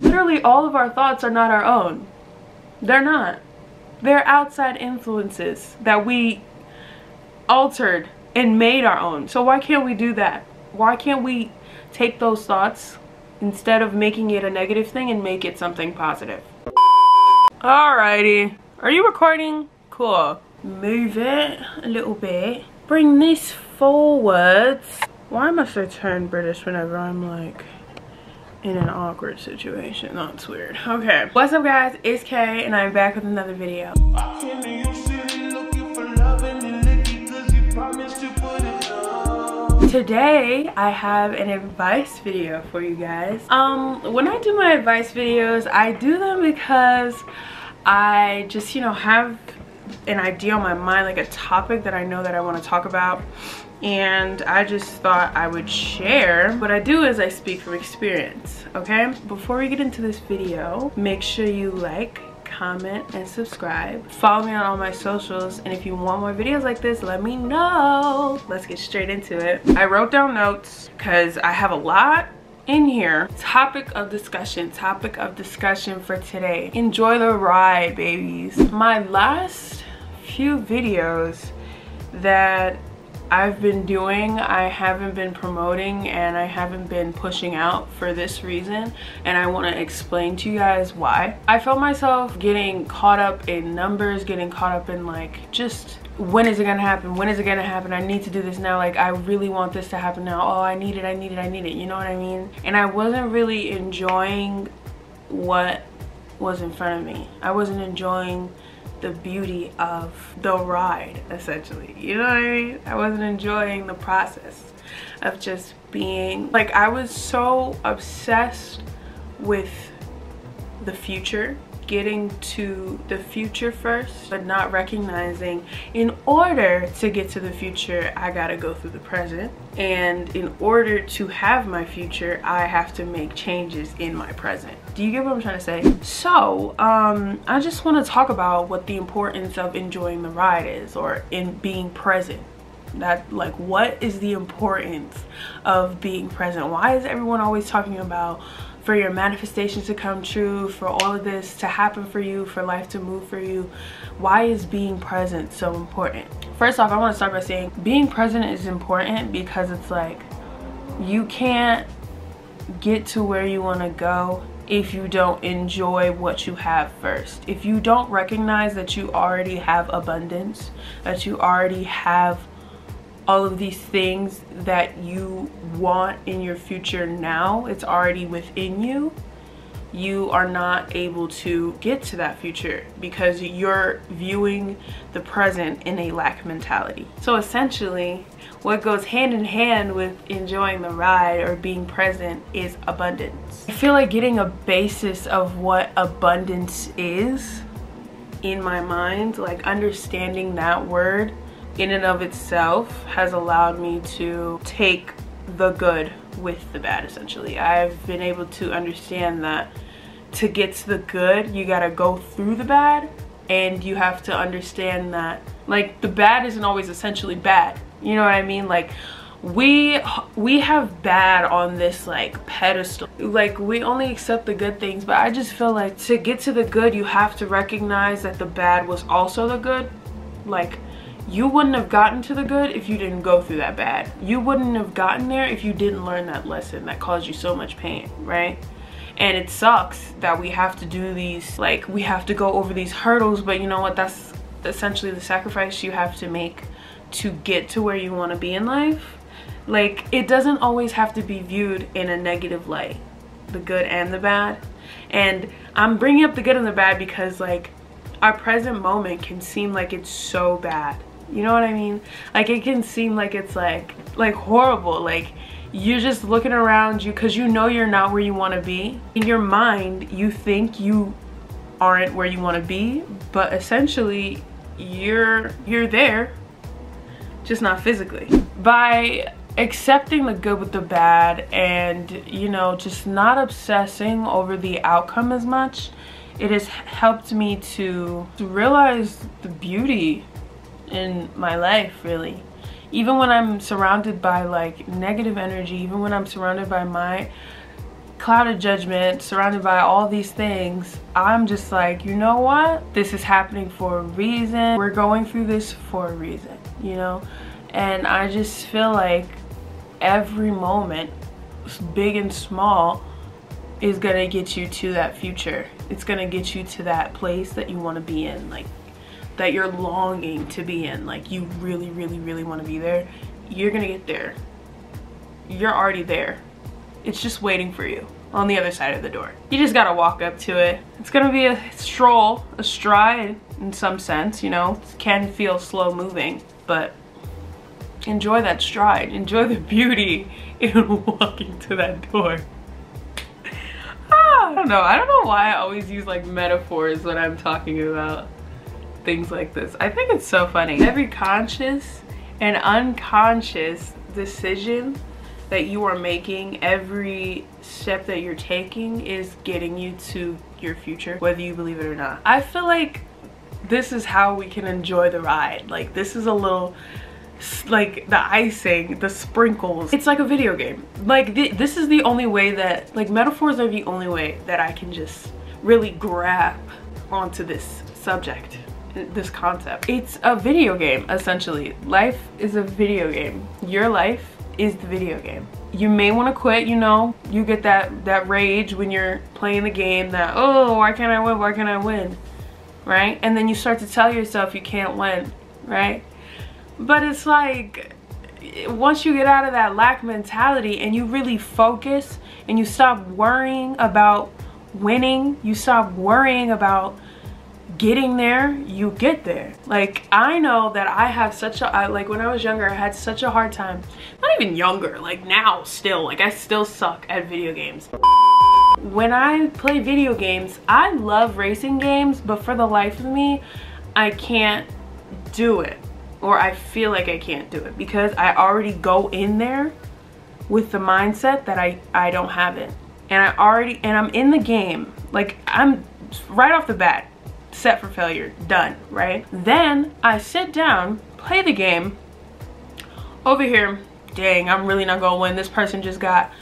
Literally all of our thoughts are not our own. They're not. They're outside influences that we altered and made our own. So why can't we do that? Why can't we take those thoughts instead of making it a negative thing and make it something positive? Alrighty. Are you recording? Cool. Move it a little bit. Bring this forwards. Why must I turn British whenever I'm like in an awkward situation? That's weird. Okay. What's up guys? It's Kay and I'm back with another video. Today I have an advice video for you guys. When I do my advice videos, I do them because I just, you know, have an idea on my mind, like a topic that I know that I want to talk about, and I just thought I would share. What I do is I speak from experience, okay? Before we get into this video, make sure you like, comment, and subscribe. Follow me on all my socials, and if you want more videos like this, let me know. Let's get straight into it. I wrote down notes because I have a lot in here. Topic of discussion for today. Enjoy the ride, babies. My last few videos that I've been doing, I haven't been promoting and I haven't been pushing out for this reason, and I want to explain to you guys why. I felt myself getting caught up in numbers, getting caught up in like just when is it gonna happen, when is it gonna happen, I need to do this now, like I really want this to happen now, oh I need it, you know what I mean? And I wasn't really enjoying what was in front of me. I wasn't enjoying the beauty of the ride, essentially, you know what I mean? I wasn't enjoying the process of just being, like, I was so obsessed with the future, getting to the future first, but not recognizing in order to get to the future I gotta go through the present, and in order to have my future I have to make changes in my present. Do you get what I'm trying to say? So I just want to talk about what the importance of enjoying the ride is, or in being present. That, like, what is the importance of being present? Why is everyone always talking about for your manifestations to come true, for all of this to happen for you, for life to move for you? Why is being present so important? First off, I want to start by saying being present is important because it's like you can't get to where you want to go if you don't enjoy what you have first. If you don't recognize that you already have abundance, that you already have all of these things that you want in your future now, it's already within you, you are not able to get to that future because you're viewing the present in a lack mentality. So essentially, what goes hand in hand with enjoying the ride or being present is abundance. I feel like getting a basis of what abundance is in my mind, like understanding that word in and of itself has allowed me to take the good with the bad, essentially. I've been able to understand that to get to the good, you gotta go through the bad, and you have to understand that, like, the bad isn't always essentially bad. You know what I mean? Like, we have bad on this like pedestal, like we only accept the good things, but I just feel like to get to the good, you have to recognize that the bad was also the good. Like, you wouldn't have gotten to the good if you didn't go through that bad. You wouldn't have gotten there if you didn't learn that lesson that caused you so much pain, right? And it sucks that we have to do these, like, we have to go over these hurdles, but you know what? That's essentially the sacrifice you have to make to get to where you want to be in life. Like, it doesn't always have to be viewed in a negative light, the good and the bad. And I'm bringing up the good and the bad because, like, our present moment can seem like it's so bad. You know what I mean? Like, it can seem like it's like horrible. Like, you're just looking around you because you know you're not where you want to be. In your mind, you think you aren't where you want to be, but essentially you're there, just not physically. By accepting the good with the bad and, you know, just not obsessing over the outcome as much, it has helped me to realize the beauty in my life, really. Even when I'm surrounded by like negative energy, even when I'm surrounded by my cloud of judgment, surrounded by all these things, I'm just like, you know what? This is happening for a reason. We're going through this for a reason, you know? And I just feel like every moment, big and small, is gonna get you to that future. It's gonna get you to that place that you wanna be in, like, that you're longing to be in. Like, you really, really, really wanna be there. You're gonna get there. You're already there. It's just waiting for you on the other side of the door. You just gotta walk up to it. It's gonna be a stroll, a stride in some sense, you know? It can feel slow moving, but enjoy that stride. Enjoy the beauty in walking to that door. I don't know. I don't know why I always use like metaphors when I'm talking about things like this. I think it's so funny. Every conscious and unconscious decision that you are making, every step that you're taking is getting you to your future, whether you believe it or not. I feel like this is how we can enjoy the ride. Like, this is a little, like, the icing, the sprinkles. It's like a video game. Like, this is the only way that, like, metaphors are the only way that I can just really grab onto this subject, this concept. It's a video game, essentially. Life is a video game. Your life is the video game. You may want to quit, you know, you get that rage when you're playing the game, that, oh, why can't I win, why can't I win, right? And then you start to tell yourself you can't win, right? But it's like, once you get out of that lack mentality and you really focus and you stop worrying about winning, you stop worrying about getting there, you get there. Like, I know that I have such a, like, when I was younger, I had such a hard time. Not even younger, like now still, like I still suck at video games. When I play video games, I love racing games, but for the life of me, I can't do it. Or I feel like I can't do it because I already go in there with the mindset that I don't have it. And I'm in the game. Like, I'm right off the bat set for failure, done, right? Then I sit down, play the game. Over here, dang, I'm really not gonna win. This person just got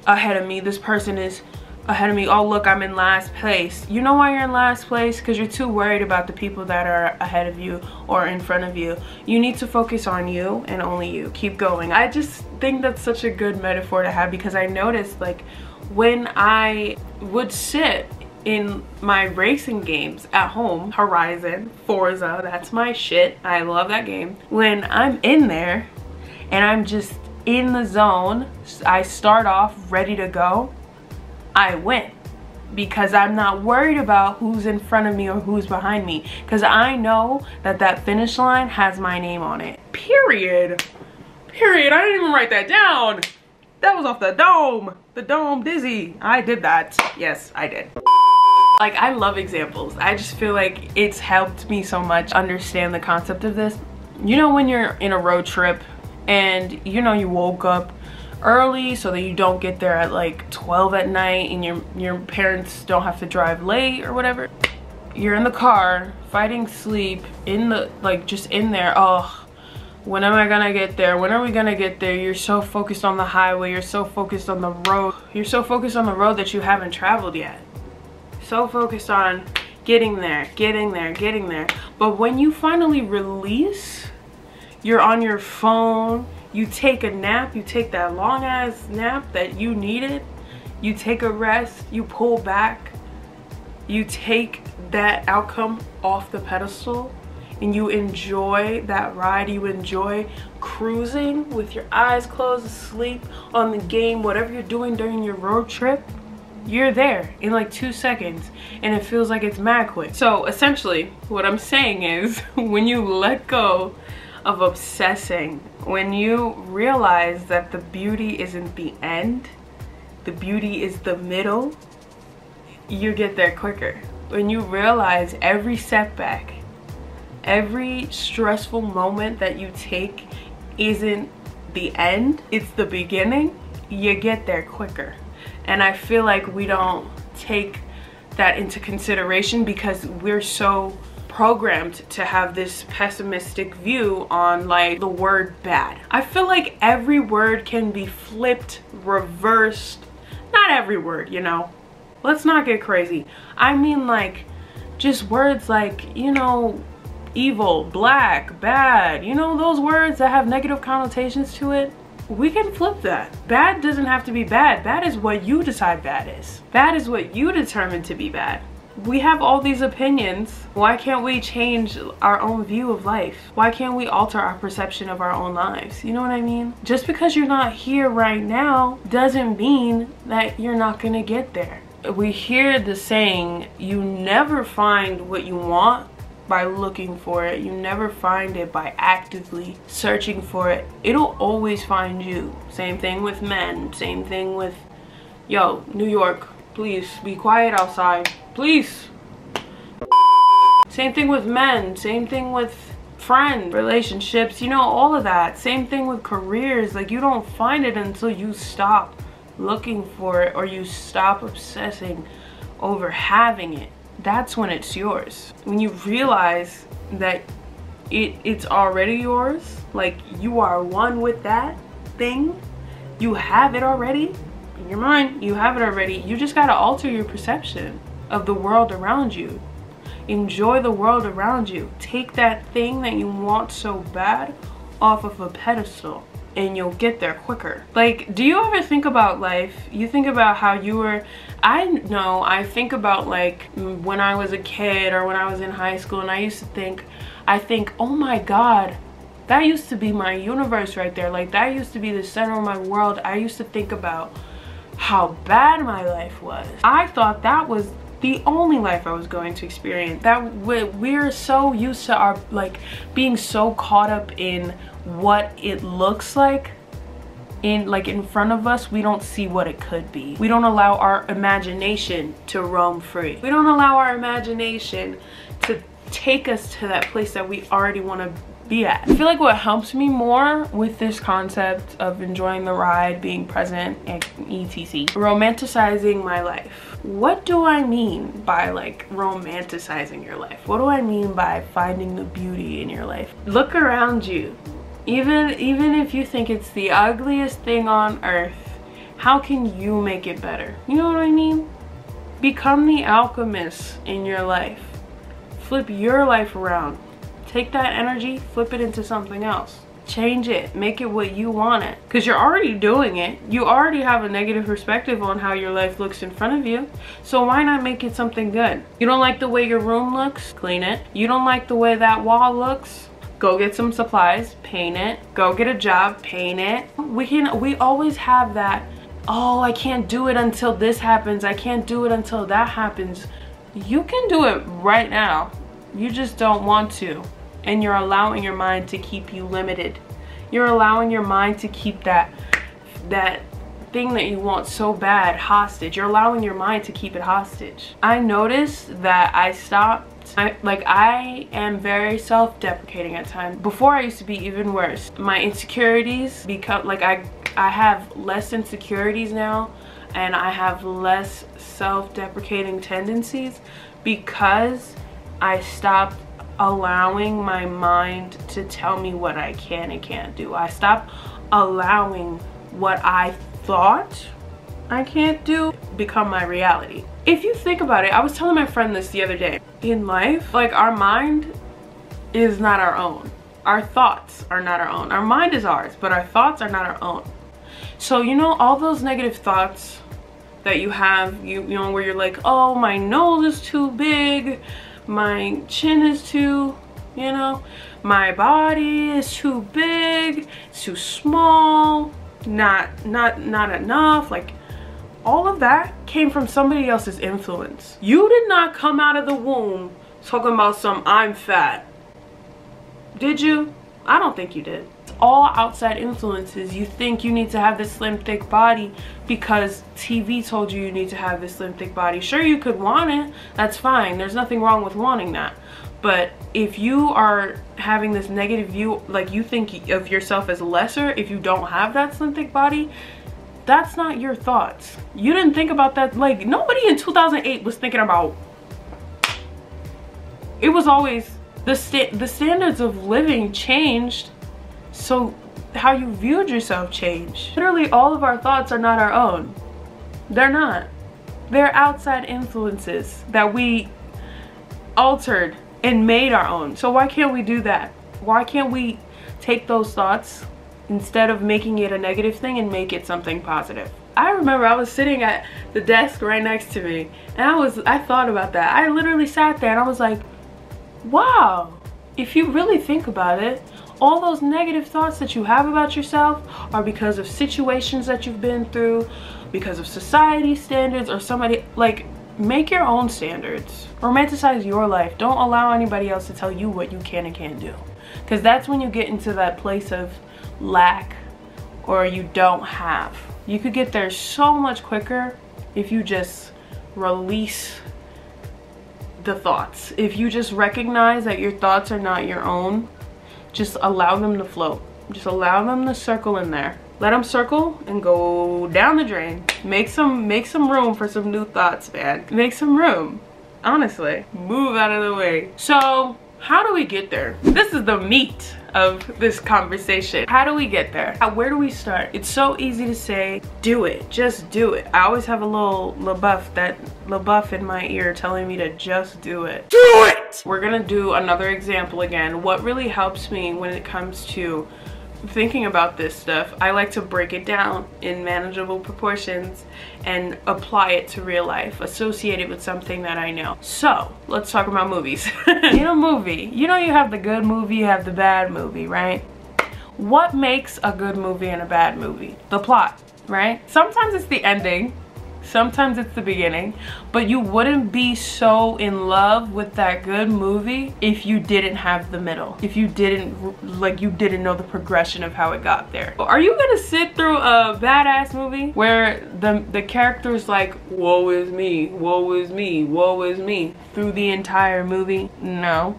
ahead of me. This person is ahead of me. Oh, look, I'm in last place. You know why you're in last place? Because you're too worried about the people that are ahead of you or in front of you. You need to focus on you and only you. Keep going. I just think that's such a good metaphor to have, because I noticed, like, when I would sit in my racing games at home, Horizon, Forza, that's my shit. I love that game. When I'm in there and I'm just in the zone, I start off ready to go, I win. Because I'm not worried about who's in front of me or who's behind me. Because I know that that finish line has my name on it. Period. Period. I didn't even write that down. That was off the dome. The dome dizzy. I did that. Yes, I did. Like, I love examples. I just feel like it's helped me so much understand the concept of this. You know, when you're in a road trip and, you know, you woke up early so that you don't get there at like 12 at night and your parents don't have to drive late or whatever. You're in the car fighting sleep, in the, like, just in there. Oh, when am I gonna get there? When are we gonna get there? You're so focused on the highway. You're so focused on the road. You're so focused on the road that you haven't traveled yet. So focused on getting there, getting there, getting there. But when you finally release, you're on your phone, you take a nap, you take that long ass nap that you needed, you take a rest, you pull back, you take that outcome off the pedestal, and you enjoy that ride. You enjoy cruising with your eyes closed, asleep on the game, whatever you're doing during your road trip. You're there in like 2 seconds and it feels like it's mad quick. So essentially what I'm saying is, when you let go of obsessing, when you realize that the beauty isn't the end, the beauty is the middle, you get there quicker. When you realize every setback, every stressful moment that you take isn't the end, it's the beginning, you get there quicker. And I feel like we don't take that into consideration because we're so programmed to have this pessimistic view on, like, the word bad. I feel like every word can be flipped, reversed, not not every word, you know. Let's not get crazy. I mean, like, just words like, you know, evil, black, bad, you know, those words that have negative connotations to it. We can flip that. Bad doesn't have to be bad. Bad is what you decide bad is. Bad is what you determine to be bad. We have all these opinions. Why can't we change our own view of life? Why can't we alter our perception of our own lives? You know what I mean? Just because you're not here right now doesn't mean that you're not gonna get there. We hear the saying, you never find what you want by looking for it. You never find it by actively searching for it. It'll always find you. Same thing with men. Same thing with, yo, New York, please be quiet outside, please. Same thing with men. Same thing with friends, relationships, you know, all of that. Same thing with careers. Like, you don't find it until you stop looking for it or you stop obsessing over having it. That's when it's yours. When you realize that it's already yours, like you are one with that thing, you have it already in your mind, you have it already. You just gotta alter your perception of the world around you. Enjoy the world around you. Take that thing that you want so bad off of a pedestal and you'll get there quicker. Like, do you ever think about life? You think about how you were, I think about like when I was a kid or when I was in high school, and I used to I think, oh my God, that used to be my universe right there. Like, that used to be the center of my world. I used to think about how bad my life was. I thought that was the only life I was going to experience. That we're so used to our, like, being so caught up in what it looks like in front of us, we don't see what it could be. We don't allow our imagination to roam free. We don't allow our imagination to take us to that place that we already want to be at. I feel like what helps me more with this concept of enjoying the ride, being present, and etc. Romanticizing my life. What do I mean by like romanticizing your life? What do I mean by finding the beauty in your life? Look around you. Even if you think it's the ugliest thing on earth, how can you make it better? You know what I mean? Become the alchemist in your life. Flip your life around. Take that energy, flip it into something else. Change it, make it what you want it. Because you're already doing it. You already have a negative perspective on how your life looks in front of you. So why not make it something good? You don't like the way your room looks? Clean it. You don't like the way that wall looks? Go get some supplies, paint it. Go get a job, paint it. We always have that, oh, I can't do it until this happens. I can't do it until that happens. You can do it right now. You just don't want to. And you're allowing your mind to keep you limited. You're allowing your mind to keep that thing that you want so bad hostage. You're allowing your mind to keep it hostage. I noticed that I stopped. I am very self-deprecating at times. Before, I used to be even worse. My insecurities become like I have less insecurities now, and I have less self-deprecating tendencies because I stopped allowing my mind to tell me what I can and can't do. I stopped allowing what I thought I can't do become my reality. If you think about it, I was telling my friend this the other day. In life, like, our mind is not our own. Our thoughts are not our own. Our mind is ours, but our thoughts are not our own. So, you know, all those negative thoughts that you have, you know, where you're like, oh, my nose is too big, my chin is too, you know, my body is too big, it's too small, not enough. Like, all of that came from somebody else's influence. You did not come out of the womb talking about some I'm fat. Did you? I don't think you did. It's all outside influences. You think you need to have this slim, thick body because TV told you you need to have this slim, thick body. Sure, you could want it. That's fine. There's nothing wrong with wanting that. But if you are having this negative view, like you think of yourself as lesser if you don't have that slim, thick body, that's not your thoughts. You didn't think about that. Like, nobody in 2008 was thinking about, it was always the standards of living changed, so how you viewed yourself changed. Literally all of our thoughts are not our own. They're not. They're outside influences that we altered and made our own. So why can't we do that? Why can't we take those thoughts, instead of making it a negative thing, and make it something positive? I remember I was sitting at the desk right next to me, and I thought about that. I literally sat there and I was like, wow, if you really think about it, all those negative thoughts that you have about yourself are because of situations that you've been through, because of society standards, or somebody, like, make your own standards. Romanticize your life. Don't allow anybody else to tell you what you can and can't do. Because that's when you get into that place of lack, or you don't have. You could get there so much quicker if you just release the thoughts. If you just recognize that your thoughts are not your own, just allow them to float. Just allow them to circle in there. Let them circle and go down the drain. Make some room for some new thoughts, man. Make some room. Honestly, move out of the way. So, how do we get there? This is the meat of this conversation. How do we get there? Where do we start? It's so easy to say, do it, just do it. I always have a little buff in my ear telling me to just do it. Do it! We're gonna do another example again. What really helps me when it comes to thinking about this stuff, I like to break it down in manageable proportions and apply it to real life, associate it with something that I know. So let's talk about movies. In a movie, you know, you have the good movie, you have the bad movie, right? What makes a good movie and a bad movie? The plot, right? Sometimes it's the ending, sometimes it's the beginning, but you wouldn't be so in love with that good movie if you didn't have the middle. If you didn't, like, you didn't know the progression of how it got there. Are you gonna sit through a badass movie where the character's like, woe is me, woe is me, woe is me, through the entire movie? No.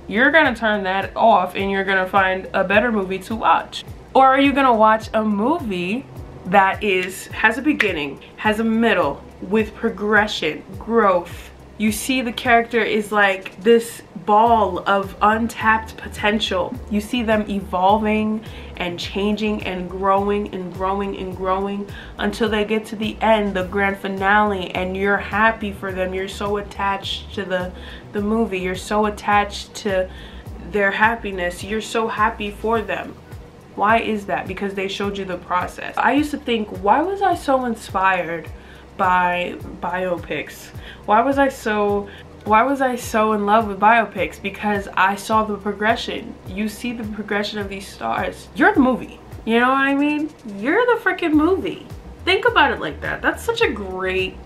You're gonna turn that off and you're gonna find a better movie to watch. Or are you gonna watch a movie that has a beginning, has a middle, with progression, growth? You see the character is like this ball of untapped potential. You see them evolving and changing and growing and growing and growing until they get to the end, the grand finale, and you're happy for them. You're so attached to the movie. You're so attached to their happiness. You're so happy for them. Why is that? Because they showed you the process. I used to think, why was I so inspired by biopics? Why was I so in love with biopics? Because I saw the progression. You see the progression of these stars. You're the movie. You know what I mean? You're the freaking movie. Think about it like that. That's such a great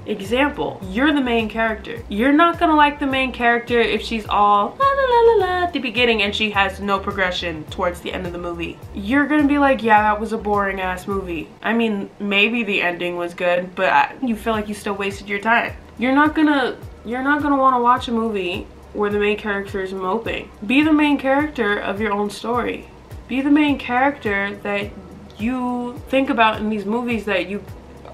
example. You're the main character. You're not gonna like the main character if she's all la la la la la at the beginning and she has no progression towards the end of the movie. You're gonna be like, yeah, that was a boring ass movie. I mean, maybe the ending was good, but you feel like you still wasted your time. You're not gonna want to watch a movie where the main character is moping. Be the main character of your own story. Be the main character that you think about in these movies that you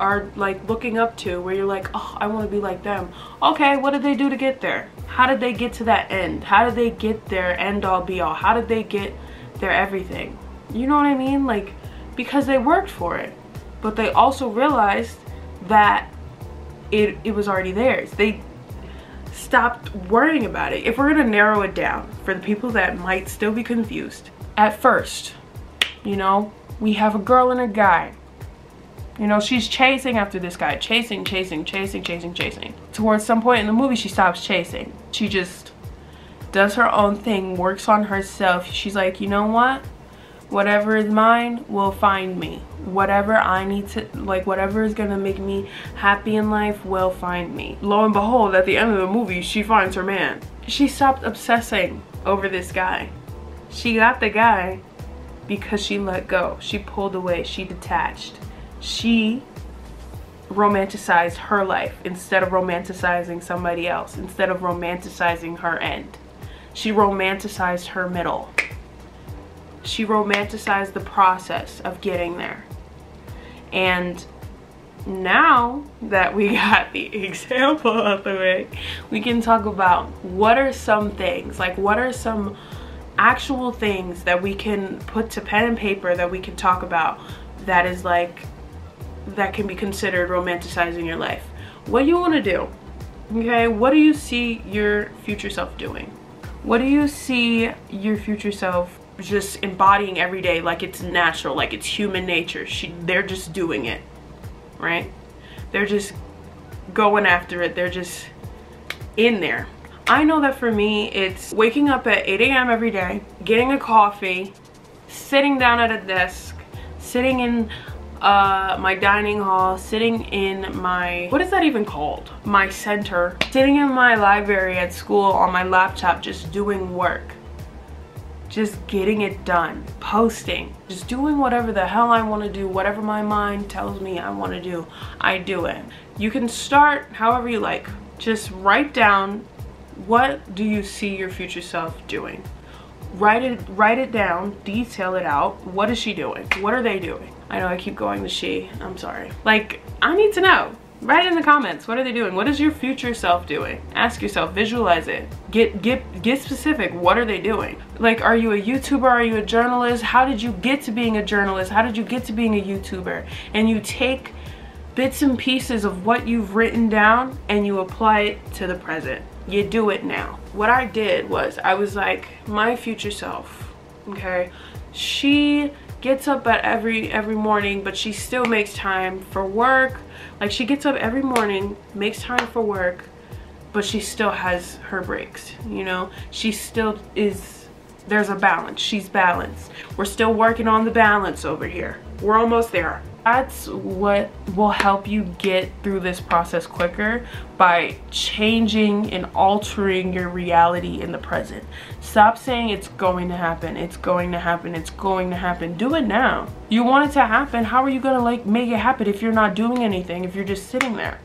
are like looking up to, where you're like, oh, I want to be like them. Okay, what did they do to get there? How did they get to that end? How did they get their end all be all? How did they get their everything? You know what I mean? Like, because they worked for it, but they also realized that it was already theirs. They stopped worrying about it. If we're gonna narrow it down for the people that might still be confused, at first, you know, we have a girl and a guy. You know, she's chasing after this guy, chasing. Towards some point in the movie, she stops chasing. She just does her own thing, works on herself. She's like, you know what? Whatever is mine will find me. Whatever I need to, like, whatever is gonna make me happy in life will find me. Lo and behold, at the end of the movie, she finds her man. She stopped obsessing over this guy. She got the guy because she let go. She pulled away, she detached. She romanticized her life instead of romanticizing somebody else, instead of romanticizing her end. She romanticized her middle. She romanticized the process of getting there. And now that we got the example out of the way, we can talk about what are some things, like what are some actual things that we can put to pen and paper that we can talk about that is like that can be considered romanticizing your life. What do you want to do? Okay, what do you see your future self doing? What do you see your future self just embodying every day, like it's natural, like it's human nature? They're just doing it, right? They're just going after it. They're just in there. I know that for me, it's waking up at 8 a.m. every day, getting a coffee, sitting down at a desk, sitting in my dining hall, sitting in my, what is that even called? My center, sitting in my library at school on my laptop, just doing work, just getting it done, posting, just doing whatever the hell I want to do, whatever my mind tells me I want to do, I do it. You can start however you like. Just write down, what do you see your future self doing? Write it down, detail it out. What is she doing? What are they doing? I know I keep going to she, I'm sorry. Like, I need to know. Write it in the comments. What are they doing? What is your future self doing? Ask yourself, visualize it. Get specific. What are they doing? Like, are you a YouTuber? Are you a journalist? How did you get to being a journalist? How did you get to being a YouTuber? And you take bits and pieces of what you've written down and you apply it to the present. You do it now. What I did was, I was like, my future self, okay? She gets up at every morning, but she still makes time for work. Like, she gets up every morning, makes time for work, but she still has her breaks, you know? She still is, there's a balance. She's balanced. We're still working on the balance over here. We're almost there. That's what will help you get through this process quicker, by changing and altering your reality in the present. Stop saying it's going to happen, it's going to happen, it's going to happen. Do it now. You want it to happen. How are you gonna like make it happen if you're not doing anything, if you're just sitting there?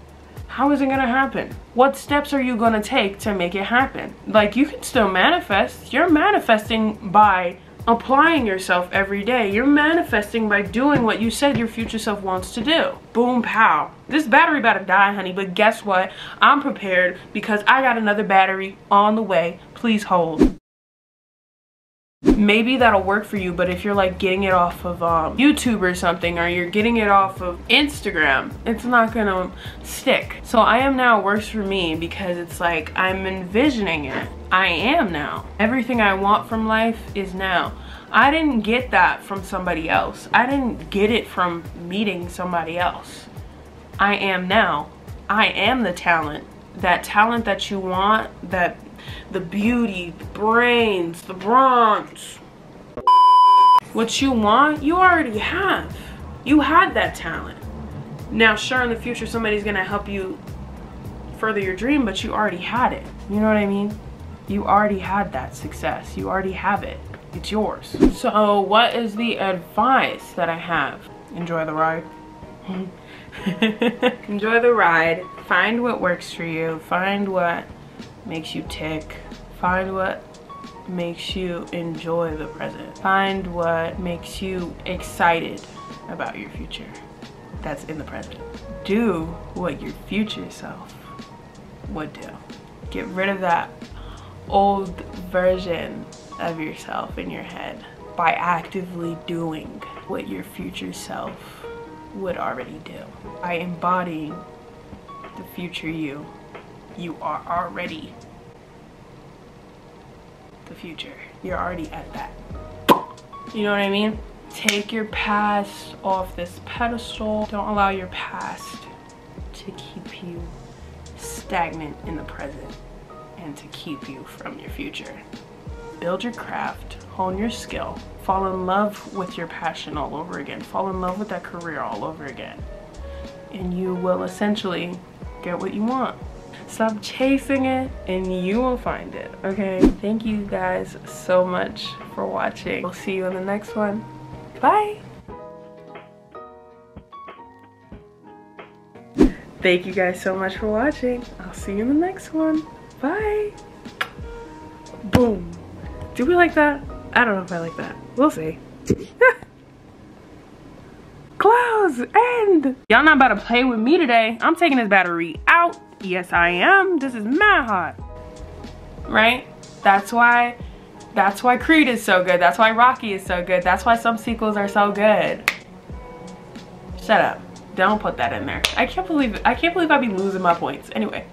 How is it gonna happen? What steps are you gonna take to make it happen? Like, you can still manifest. You're manifesting by applying yourself every day. You're manifesting by doing what you said your future self wants to do. Boom, pow. This battery about to die, honey, but guess what? I'm prepared because I got another battery on the way. Please hold. Maybe that'll work for you, but if you're like getting it off of YouTube or something, or you're getting it off of Instagram, it's not gonna stick. So I am now works for me because it's like I'm envisioning it. I am now. Everything I want from life is now. I didn't get that from somebody else. I didn't get it from meeting somebody else. I am now. I am the talent. That talent that you want, that the beauty, the brains, the bronze. What you want, you already have. You had that talent. Now, sure, in the future, somebody's gonna help you further your dream, but you already had it. You know what I mean? You already had that success. You already have it. It's yours. So what is the advice that I have? Enjoy the ride. Enjoy the ride. Find what works for you. Find what makes you tick. Find what makes you enjoy the present. Find what makes you excited about your future that's in the present. Do what your future self would do. Get rid of that old version of yourself in your head by actively doing what your future self would already do. By embodying the future you are already the future. You're already at that. You know what I mean? Take your past off this pedestal. Don't allow your past to keep you stagnant in the present and to keep you from your future. Build your craft, hone your skill, fall in love with your passion all over again, fall in love with that career all over again, and you will essentially get what you want. Stop chasing it and you will find it, okay? Thank you guys so much for watching. We'll see you in the next one. Bye! Thank you guys so much for watching. I'll see you in the next one. Bye! Boom. Do we like that? I don't know if I like that. We'll see. Close! End! Y'all not about to play with me today. I'm taking this battery out. Yes, I am. This is mad hot. Right? That's why Creed is so good. That's why Rocky is so good. That's why some sequels are so good. Shut up. Don't put that in there. I can't believe I be losing my points. Anyway.